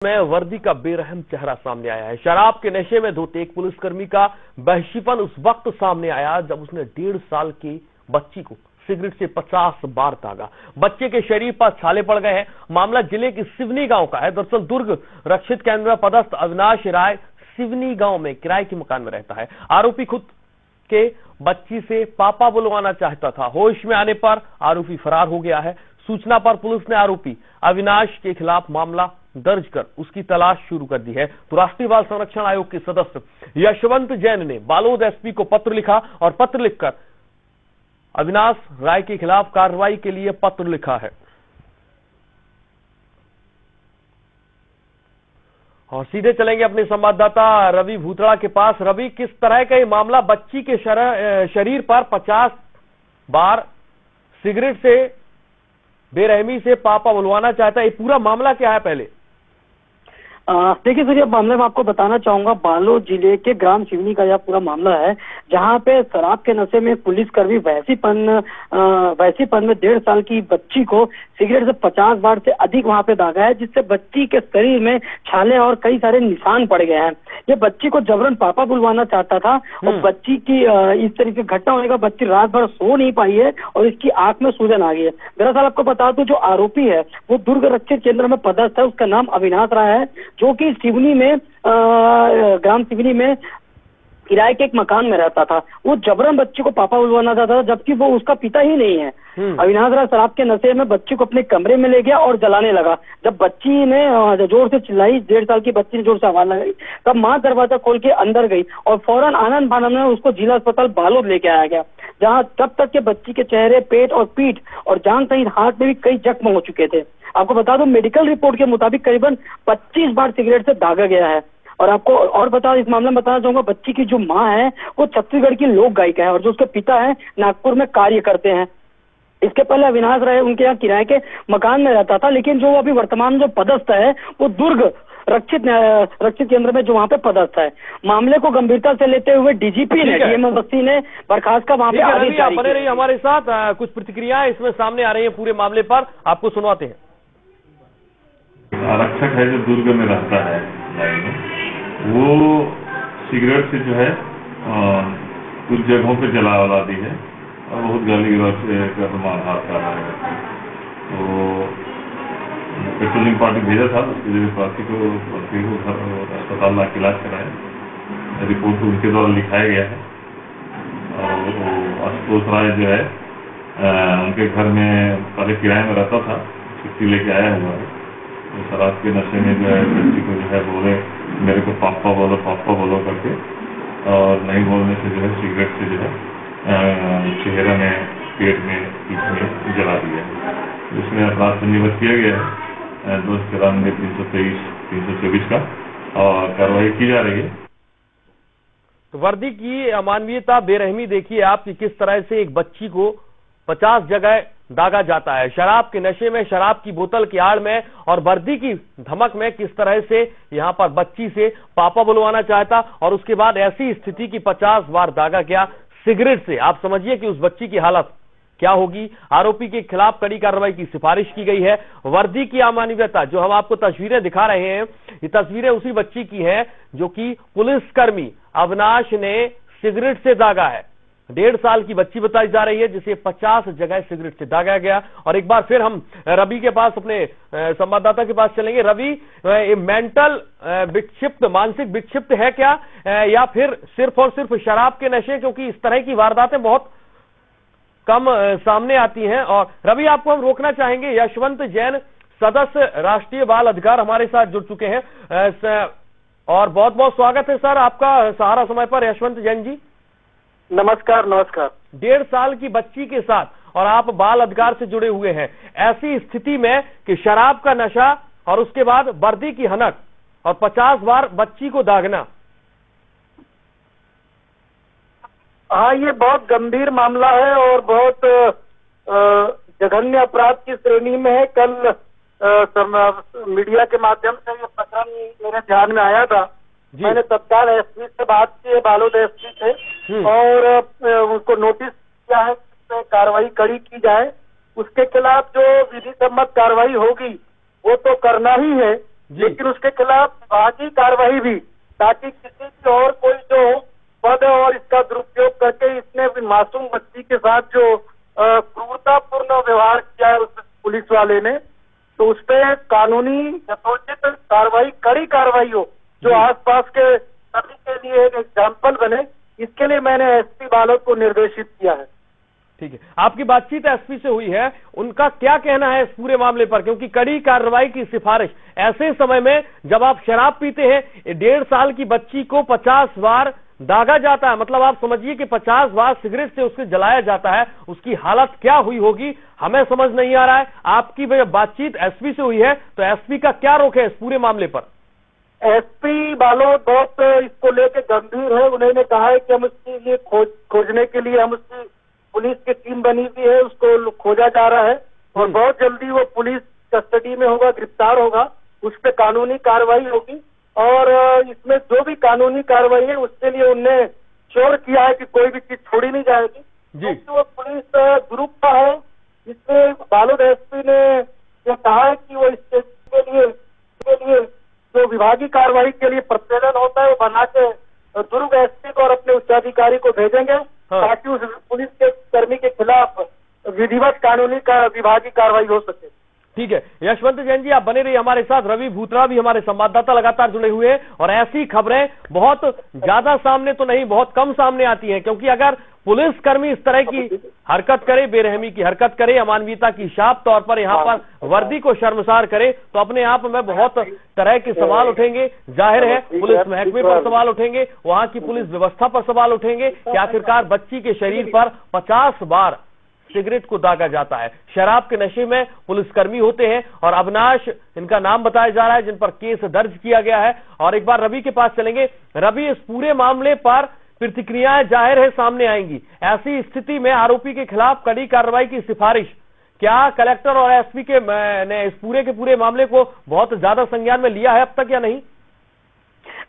में वर्दी का बेरहम चेहरा सामने आया है। शराब के नशे में धोते एक पुलिसकर्मी का वहशीपन उस वक्त सामने आया जब उसने 1.5 साल की बच्ची को सिगरेट से 50 बार दागा। बच्चे के शरीर पर छाले पड़ गए हैं। मामला जिले के सिवनी गांव का है। दरअसल दुर्ग रक्षित केंद्र में पदस्थ अविनाश राय सिवनी गांव में किराए के मकान में रहता है। आरोपी खुद के बच्ची से पापा बुलवाना चाहता था। होश में आने पर आरोपी फरार हो गया है। सूचना पर पुलिस ने आरोपी अविनाश के खिलाफ मामला दर्ज कर उसकी तलाश शुरू कर दी है। तो राष्ट्रीय बाल संरक्षण आयोग के सदस्य यशवंत जैन ने बालोद एसपी को पत्र लिखा और पत्र लिखकर अविनाश राय के खिलाफ कार्रवाई के लिए पत्र लिखा है। और सीधे चलेंगे अपने संवाददाता रवि भूतड़ा के पास। रवि, किस तरह का ये मामला, बच्ची के शरीर पर 50 बार सिगरेट से बेरहमी से पापा बुलवाना चाहता है, ये पूरा मामला क्या है? पहले देखिए सर, ये मामले में आपको बताना चाहूंगा, बालोद जिले के ग्राम सिवनी का यह पूरा मामला है, जहां पे शराब के नशे में पुलिसकर्मी वैसीपन में 1.5 साल की बच्ची को सिगरेट से 50 बार से अधिक वहां पे दागा है, जिससे बच्ची के शरीर में छाले और कई सारे निशान पड़ गए हैं। ये बच्ची को जबरन पापा बुलवाना चाहता था और बच्ची की इस तरीके की घटना होने का बच्ची रात भर सो नहीं पाई है और इसकी आंख में सूजन आ गई है। दरअसल आपको बता दूं, जो आरोपी है वो दुर्ग रक्षित केंद्र में पदस्थ है। उसका नाम अविनाश राय है, जो कि सिवनी में ग्राम सिवनी में किराए के एक मकान में रहता था। वो जबरन बच्ची को पापा बुलवाना चाहता था, जबकि वो उसका पिता ही नहीं है। अविनाश राय शराब के नशे में बच्ची को अपने कमरे में ले गया और जलाने लगा। जब बच्ची ने जोर से चिल्लाई, 1.5 साल की बच्ची ने जोर से आवाज लगाई, तब मां दरवाजा खोल के अंदर गई और फौरन आनंद फानंद में उसको जिला अस्पताल बालोद लेके आया गया, जहां तब तक के बच्ची के चेहरे, पेट और पीठ और जांघ सहित हाथ में भी कई जख्म हो चुके थे। आपको बता दूं, मेडिकल रिपोर्ट के मुताबिक करीबन 25 बार सिगरेट से दागा गया है। और आपको और इस मामले में बताना चाहूंगा, बच्ची की जो मां है वो छत्तीसगढ़ की लोक गायिका है और जो उसके पिता है नागपुर में कार्य करते हैं। इसके पहले अविनाश राय उनके यहाँ किराए के मकान में रहता था, लेकिन जो अभी वर्तमान जो पदस्थ है वो दुर्ग रक्षित केंद्र में जो वहाँ पे पदस्थ है। मामले को गंभीरता से लेते हुए डीजीपी ने डीएमएससी ने बर्खास्त का वहाँ पे आदेश जारी किया। बने रहिए हमारे साथ, कुछ प्रतिक्रियाएं इसमें सामने आ रही है पूरे मामले पर, आपको सुनवाते हैं। आरक्षक है जो दुर्ग में रहता है, वो सिगरेट से जो है कुछ जगहों पे जला दी है और बहुत गाली गलौज से मारहार कर रहा है। तो पेट्रोलिंग पार्टी भेजा था, उसके लिए पार्टी को अस्पताल ला के इलाज कराया। रिपोर्ट उनके द्वारा लिखाया गया है और आशुतोष राय जो है उनके घर में पहले किराए में रहता था, छुट्टी लेके आया हुआ है। तो शराब के नशे में जो है बच्ची को जो है बोले मेरे को पापा बोलो करके, और नहीं बोलने से जो है सिगरेट से जो है चेहरे में, पेट में, पीठ में जला दिया। इसमें अपराध पंजीबद्ध किया गया है 294, 323, 324 का, और कार्रवाई की जा रही है। तो वर्दी की अमानवीयता, बेरहमी देखिए आप कि किस तरह से एक बच्ची को 50 जगह दागा जाता है। शराब के नशे में, शराब की बोतल की आड़ में और वर्दी की धमक में किस तरह से यहां पर बच्ची से पापा बुलवाना चाहता और उसके बाद ऐसी स्थिति की 50 बार दागा गया सिगरेट से। आप समझिए कि उस बच्ची की हालत क्या होगी। आरोपी के खिलाफ कड़ी कार्रवाई की सिफारिश की गई है। वर्दी की अमानवीयता, जो हम आपको तस्वीरें दिखा रहे हैं, ये तस्वीरें उसी बच्ची की हैं जो कि पुलिसकर्मी अविनाश ने सिगरेट से दागा है। 1.5 साल की बच्ची बताई जा रही है जिसे 50 जगह सिगरेट से दागा गया। और एक बार फिर हम रवि के पास, अपने संवाददाता के पास चलेंगे। रवि, मेंटल विक्षिप्त, मानसिक विक्षिप्त है क्या, या फिर सिर्फ और सिर्फ शराब के नशे? क्योंकि इस तरह की वारदातें बहुत कम सामने आती हैं। और रवि, आपको हम रोकना चाहेंगे। यशवंत जैन, सदस्य राष्ट्रीय बाल अधिकार, हमारे साथ जुड़ चुके हैं, और बहुत बहुत स्वागत है सर आपका सहारा समय पर। यशवंत जैन जी, नमस्कार। 1.5 साल की बच्ची के साथ और आप बाल अधिकार से जुड़े हुए हैं, ऐसी स्थिति में कि शराब का नशा और उसके बाद वर्दी की हनक और 50 बार बच्ची को दागना। हाँ, ये बहुत गंभीर मामला है और बहुत जघन्य अपराध की श्रेणी में है। कल मीडिया के माध्यम से ये प्रकरण मेरे ध्यान में आया था। मैंने तत्काल एसपी से बात की, बालोद एसपी से, और उनको नोटिस किया है कि कार्रवाई कड़ी की जाए। उसके खिलाफ जो विधि सम्मत कार्रवाई होगी वो तो करना ही है, लेकिन उसके खिलाफ विभागीय कार्रवाई भी, ताकि किसी की और कोई जो पद और इसका दुरुपयोग करके इसने मासूम बच्ची के साथ जो क्रूरतापूर्ण व्यवहार किया है उस पुलिस वाले ने, तो उस पर कानूनी यथोचित कार्रवाई, कड़ी कार्रवाई हो, जो आसपास के सभी के लिए एक एग्जाम्पल बने। इसके लिए मैंने एसपी बालोद को निर्देशित किया है। ठीक है, आपकी बातचीत एसपी से हुई है, उनका क्या कहना है इस पूरे मामले पर? क्योंकि कड़ी कार्रवाई की सिफारिश ऐसे समय में जब आप शराब पीते हैं, 1.5 साल की बच्ची को 50 बार दागा जाता है, मतलब आप समझिए कि 50 बार सिगरेट से उसके जलाया जाता है, उसकी हालत क्या हुई होगी हमें समझ नहीं आ रहा है। आपकी बातचीत एसपी से हुई है, तो एसपी का क्या रोक है इस पूरे मामले पर? एसपी बालोद बहुत इसको लेकर गंभीर है। उन्होंने कहा है कि हम इसके लिए खोजने के लिए हम उसकी पुलिस की टीम बनी हुई है, उसको खोजा जा रहा है और बहुत जल्दी वो पुलिस कस्टडी में होगा, गिरफ्तार होगा, उस पर कानूनी कार्रवाई होगी। और इसमें जो भी कानूनी कार्रवाई है उसके लिए उनने श्योर किया है कि कोई भी चीज छोड़ी नहीं जाएगी, क्योंकि वो पुलिस ग्रुप का है। इसमें बालोद एसपी ने ये कहा है कि वो इसके लिए जो विभागीय कार्रवाई के लिए प्रतिवेदन होता है वो बना के दुर्ग एसपी को और अपने उच्चाधिकारी को भेजेंगे, ताकि उस पुलिस के कर्मी के खिलाफ विधिवत कानूनी विभागीय कार्रवाई हो सके। ठीक है, यशवंत जैन जी आप बने रहिए हमारे साथ। रवि भूतड़ा भी हमारे संवाददाता लगातार जुड़े हुए हैं और ऐसी खबरें बहुत ज्यादा सामने तो नहीं, बहुत कम सामने आती हैं, क्योंकि अगर पुलिसकर्मी इस तरह की हरकत करे, बेरहमी की हरकत करे, अमानवीयता की साफ तौर पर यहाँ पर वर्दी को शर्मसार करे, तो अपने आप में बहुत तरह के सवाल उठेंगे। जाहिर है पुलिस महकमे पर सवाल उठेंगे, वहां की पुलिस व्यवस्था पर सवाल उठेंगे कि आखिरकार बच्ची के शरीर पर 50 बार सिगरेट को दागा जाता है। शराब के नशे में पुलिसकर्मी होते हैं और अविनाश इनका नाम बताया जा रहा है, जिन पर केस दर्ज किया गया है। और एक बार रवि के पास चलेंगे। रवि, इस पूरे मामले पर प्रतिक्रियाएं जाहिर है सामने आएंगी। ऐसी स्थिति में आरोपी के खिलाफ कड़ी कार्रवाई की सिफारिश, क्या कलेक्टर और एसपी के ने इस पूरे के पूरे मामले को बहुत ज्यादा संज्ञान में लिया है अब तक या नहीं?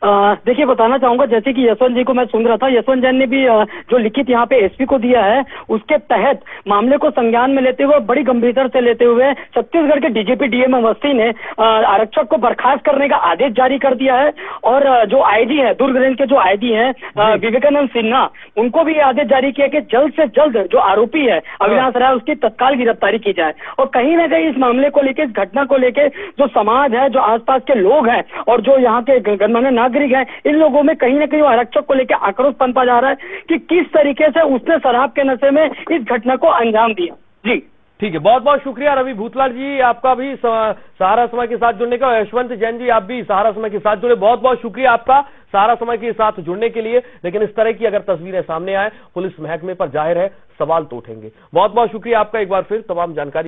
देखिए, बताना चाहूंगा, जैसे कि यशवंत जी को मैं सुन रहा था, यशवंत जैन ने भी जो लिखित यहाँ पे एसपी को दिया है, उसके तहत मामले को संज्ञान में लेते हुए, बड़ी गंभीरता से लेते हुए छत्तीसगढ़ के डीजीपी डीएम अवस्थी ने आरक्षक को बर्खास्त करने का आदेश जारी कर दिया है। और जो आईजी है, दुर्ग रेंज के जो आईजी हैं विवेकानंद सिन्हा, उनको भी ये आदेश जारी किया कि जल्द से जल्द जो आरोपी है अविनाश राय, उसकी तत्काल गिरफ्तारी की जाए। और कहीं ना कहीं इस मामले को लेकर, इस घटना को लेकर जो समाज है, जो आसपास के लोग हैं और जो यहाँ के गणमान्य नागरिक हैं, इन लोगों में कहीं ना कहीं आरक्षक को लेकर आक्रोश पनपा जा रहा है कि किस तरीके से उसने शराब के नशे में इस घटना को अंजाम दिया। जी ठीक है, बहुत बहुत शुक्रिया रवि भूतड़ा जी, आपका भी सहारा समय के साथ जुड़ने का। यशवंत जैन जी, आप भी सहारा समय के साथ जुड़े, बहुत बहुत शुक्रिया आपका सहारा समय के साथ जुड़ने के लिए। लेकिन इस तरह की अगर तस्वीरें सामने आए पुलिस महकमे पर, जाहिर है सवाल तो उठेंगे। बहुत बहुत शुक्रिया आपका एक बार फिर तमाम जानकारी